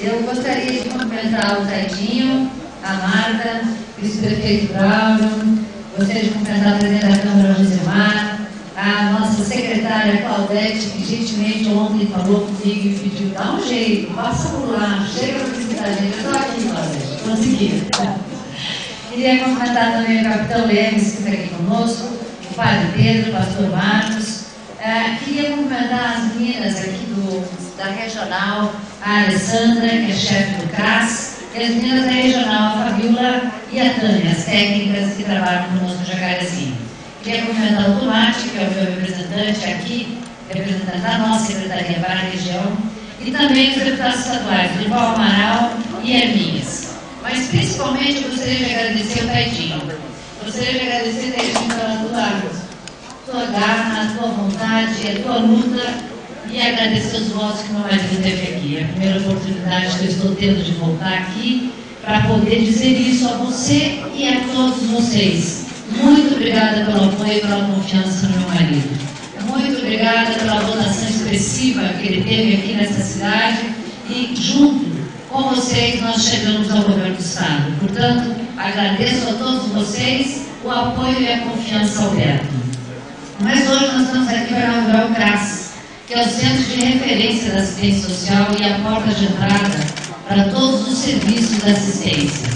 Eu gostaria de cumprimentar o Taidinho, a Marta, o vice-prefeito Braulio, gostaria de cumprimentar a presidente da Câmara, Josemar, a nossa secretária Claudete, que gentilmente ontem falou comigo e pediu, dá um jeito, passa por lá, chega para visitar a gente. Eu estou aqui, Claudete, consegui. Queria cumprimentar também o capitão Lemes, que está aqui conosco, o padre Pedro, o pastor Marcos. Queria cumprimentar as meninas aqui da regional, a Alessandra, que é chefe do CRAS, e as meninas da regional, a Fabiola e a Tânia, as técnicas que trabalham conosco no Jacarezinho. Queria cumprimentar o Tomate, que é o meu representante aqui, representante da nossa secretaria para a região, e também os deputados estaduais, Durval Amaral e Herminhas. Mas principalmente eu gostaria de agradecer o Taidinho. Gostaria de agradecer, Taidinho, pela tua garra, a tua vontade, a tua luta, e agradecer os votos que meu marido teve aqui. É a primeira oportunidade que eu estou tendo de voltar aqui para poder dizer isso a você e a todos vocês. Muito obrigada pelo apoio e pela confiança no meu marido. Muito obrigada pela votação expressiva que ele teve aqui nessa cidade e, junto com vocês, nós chegamos ao governo do Estado. Portanto, agradeço a todos vocês o apoio e a confiança ao Beto. Mas hoje nós estamos aqui para inaugurar o CRAS, que é o Centro de Referência da Assistência Social e a porta de entrada para todos os serviços da assistência.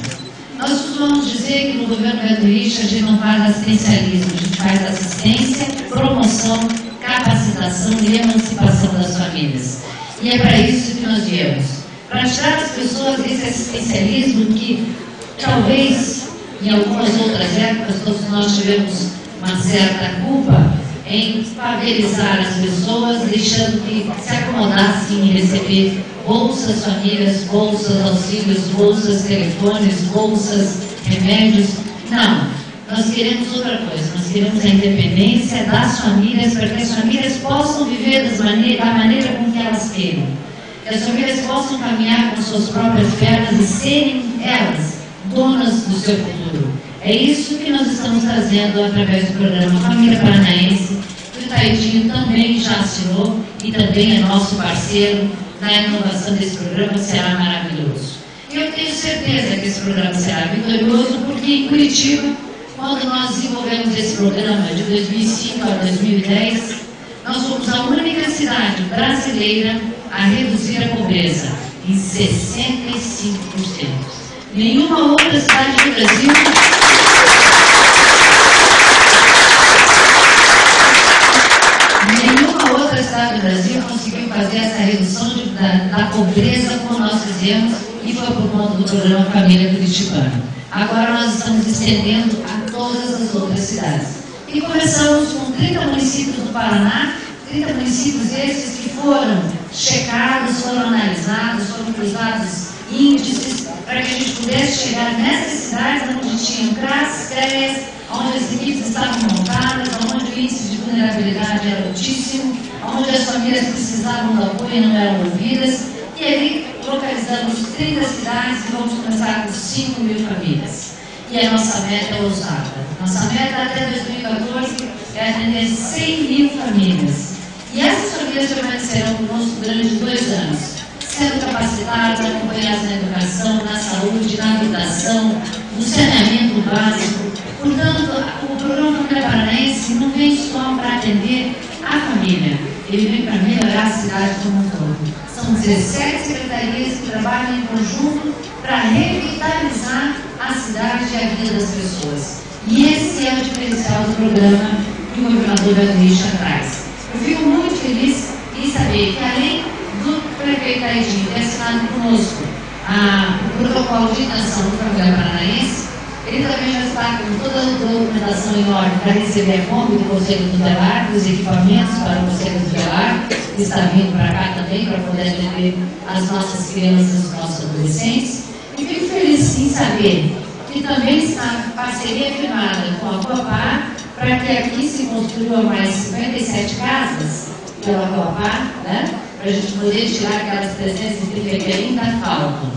Nós costumamos dizer que no governo Beto Richa a gente não faz assistencialismo, a gente faz assistência, promoção, capacitação e emancipação das famílias. E é para isso que nós viemos. Para tirar as pessoas desse assistencialismo que talvez em algumas outras épocas todos nós tivemos uma certa culpa em favelizar as pessoas, deixando que se acomodassem em receber bolsas famílias, bolsas auxílios, bolsas telefones, bolsas remédios. Não, nós queremos outra coisa, nós queremos a independência das famílias, para que as famílias possam viver da maneira com que elas queiram. Que as famílias possam caminhar com suas próprias pernas e serem elas donas do seu futuro. É isso que nós estamos trazendo através do programa Família Paranaense, que o Taidinho também já assinou e também é nosso parceiro na inovação desse programa, será maravilhoso. E eu tenho certeza que esse programa será vitorioso, porque em Curitiba, quando nós desenvolvemos esse programa de 2005 a 2010, nós fomos a única cidade brasileira a reduzir a pobreza em 65%. Nenhuma outra cidade do Brasil conseguiu fazer essa redução da pobreza como nós fizemos, e foi por conta do programa Família Curitibana. Agora nós estamos estendendo a todas as outras cidades. E começamos com 30 municípios do Paraná, 30 municípios esses que foram checados, foram analisados, foram cruzados índices, para que a gente pudesse chegar nessas cidades onde tinham CRAS, CREAS, onde as equipes estavam montadas, onde o índice de vulnerabilidade era altíssimo, onde as famílias precisavam do apoio e não eram ouvidas. E ali localizamos 30 cidades e vamos começar com 5.000 famílias. E a nossa meta é ousada. Nossa meta até 2014 é atender 100.000 famílias. E essas famílias permanecerão conosco durante 2 anos, sendo capacitadas, acompanhadas na educação, na saúde, na habitação, no saneamento básico. Portanto, o programa Família Paranaense não vem só para atender a família, ele vem para melhorar a cidade como um todo. São 17 secretarias que trabalham em conjunto para revitalizar a cidade e a vida das pessoas. E esse é o diferencial do programa que o governador Beto Richa traz. Eu fico muito feliz em saber que, além do prefeito Taidinho ter assinado conosco o protocolo de intenção do Família Paranaense, ele também já está com toda a documentação em ordem para receber a Kombi do Conselho Tutelar, os equipamentos para o Conselho Tutelar, que está vindo para cá também para poder atender as nossas crianças, os nossos adolescentes. E fico feliz em saber que também está parceria firmada com a Coapar para que aqui se construam mais 57 casas pela Coapar, né? Para a gente poder tirar aquelas 330 que ainda faltam.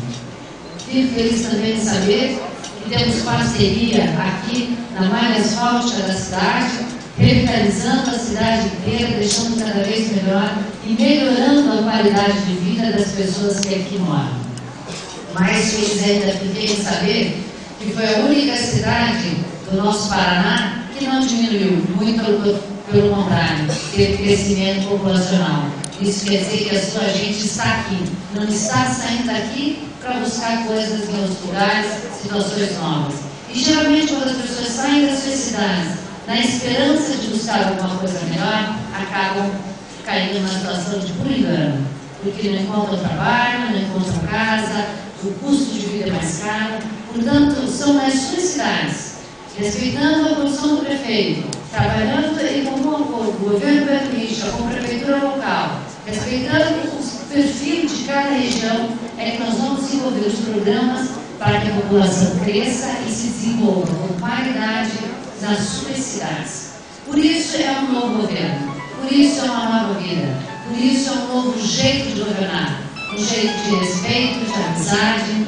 Fico feliz também em saber que temos parceria aqui na malha asfáltica da cidade, revitalizando a cidade inteira, deixando cada vez melhor e melhorando a qualidade de vida das pessoas que aqui moram. Mas eles ainda fiquei em saber que foi a única cidade do nosso Paraná que não diminuiu, muito pelo contrário, teve crescimento populacional. Isso quer dizer que a sua gente está aqui, não está saindo daqui para buscar coisas em outros lugares, situações novas. E geralmente quando as pessoas saem das suas cidades, na esperança de buscar alguma coisa melhor, acabam caindo numa situação de puro engano, porque não encontram trabalho, não encontram casa, o custo de vida é mais caro. Portanto, são nas suas cidades, respeitando a posição do prefeito, trabalhando em comum acordo com o governo berlinista, com a prefeitura local, respeitando o perfil de cada região, é que nós vamos desenvolver os programas para que a população cresça e se desenvolva com qualidade nas suas cidades. Por isso é um novo governo, por isso é uma nova vida, por isso é um novo jeito de governar, um jeito de respeito, de amizade,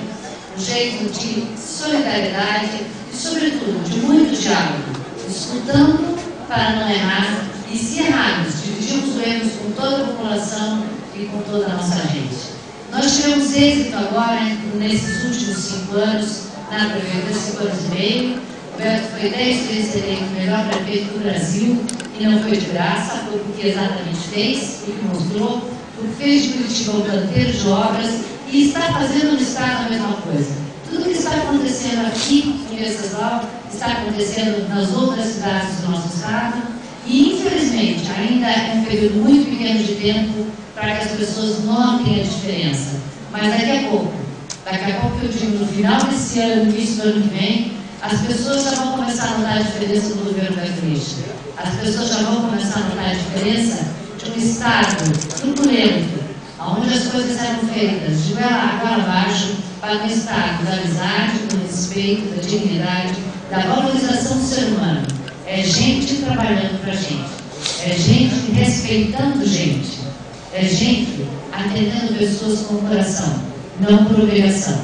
um jeito de solidariedade e, sobretudo, de muito diálogo, escutando para não errar e, se errarmos, dividimos os erros com toda a população e com toda a nossa gente. Nós tivemos êxito agora, nesses últimos 5 anos, na prefeitura, 5 anos e meio. O Beto foi 10 vezes eleito o melhor prefeito do Brasil, e não foi de graça, foi porque exatamente fez, porque mostrou, porque fez de Curitiba um canteiro de obras e está fazendo no Estado a mesma coisa. Tudo que está acontecendo aqui em Venceslau está acontecendo nas outras cidades do nosso Estado e, infelizmente, ainda é um período muito pequeno de tempo para que as pessoas notem a diferença. Mas daqui a pouco eu digo, no final desse ano, no início do ano que vem, as pessoas já vão começar a notar a diferença do governo berlinista. As pessoas já vão começar a notar a diferença de um Estado turbulento, onde as coisas eram feitas de água abaixo, para um Estado da amizade, do respeito, da dignidade, da valorização do ser humano. É gente trabalhando para a gente, é gente respeitando gente, é gente atendendo pessoas com o coração, não por obrigação.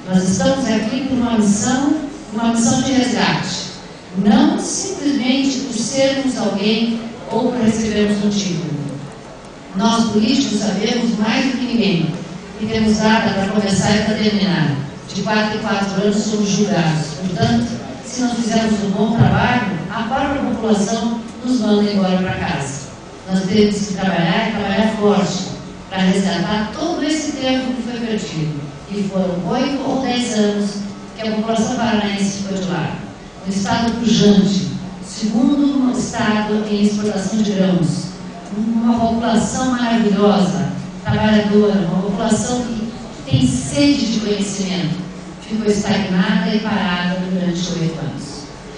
Nós estamos aqui por uma missão de resgate, não simplesmente por sermos alguém ou por recebermos um título. Nós, políticos, sabemos mais do que ninguém que temos data para começar e para terminar. De 4 em 4 anos somos julgados. Portanto, se não fizermos um bom trabalho, a própria população nos manda embora para casa. Nós temos que trabalhar e trabalhar forte para resgatar todo esse tempo que foi perdido. E foram 8 ou 10 anos que a população paranaense ficou de lado. Um estado pujante, segundo estado em exportação de grãos, uma população maravilhosa, trabalhadora, uma população que tem sede de conhecimento, ficou estagnada e parada durante 8 anos.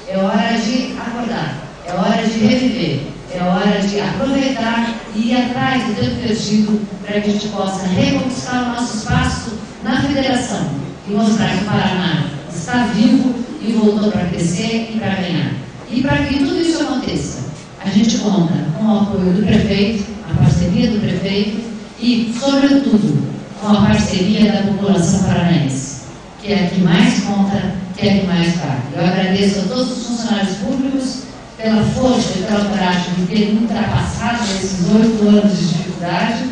É hora de acordar, é hora de reviver, é hora de aproveitar e ir atrás do tempo perdido para que a gente possa reconquistar o nosso espaço na federação e mostrar que o Paraná está vivo e voltou para crescer e para ganhar. E para que tudo isso aconteça, a gente conta com o apoio do prefeito, a parceria do prefeito e, sobretudo, com a parceria da população paranaense, que é a que mais conta, que é a que mais paga. Eu agradeço a todos os funcionários públicos pela força e pela coragem de terem ultrapassado esses 8 anos de dificuldade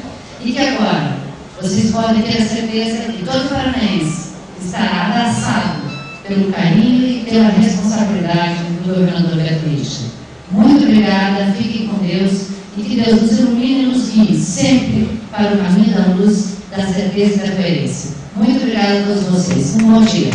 e que agora vocês podem ter a certeza que todo paranaense estará abraçado pelo carinho e pela responsabilidade do governador Beto Richa. Muito obrigada, fiquem com Deus e que Deus nos ilumine e nos guie sempre para o caminho da luz, da certeza e da coerência. Muito obrigada a todos vocês. Um bom dia.